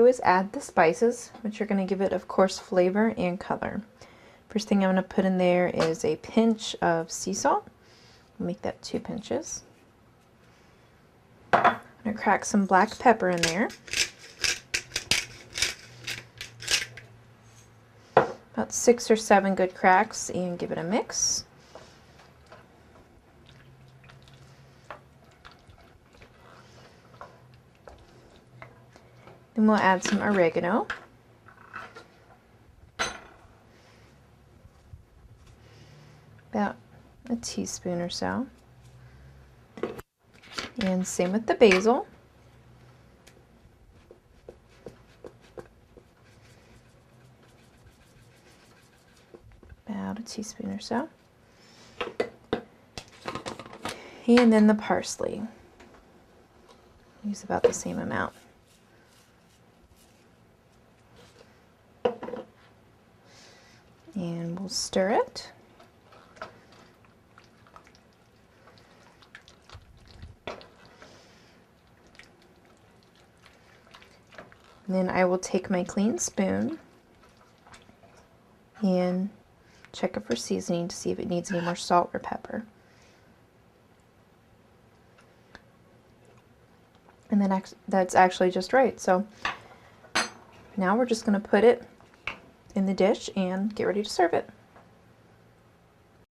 is add the spices, which are going to give it, of course, flavor and color. First thing I'm going to put in there is a pinch of sea salt. I'll make that 2 pinches. I'm going to crack some black pepper in there. About 6 or 7 good cracks, and give it a mix. Then we'll add some oregano. About a teaspoon or so. And same with the basil. About a teaspoon or so. And then the parsley. Use about the same amount. And we'll stir it. And then I will take my clean spoon and check it for seasoning to see if it needs any more salt or pepper. And then that's actually just right. So now we're just going to put it in the dish and get ready to serve it.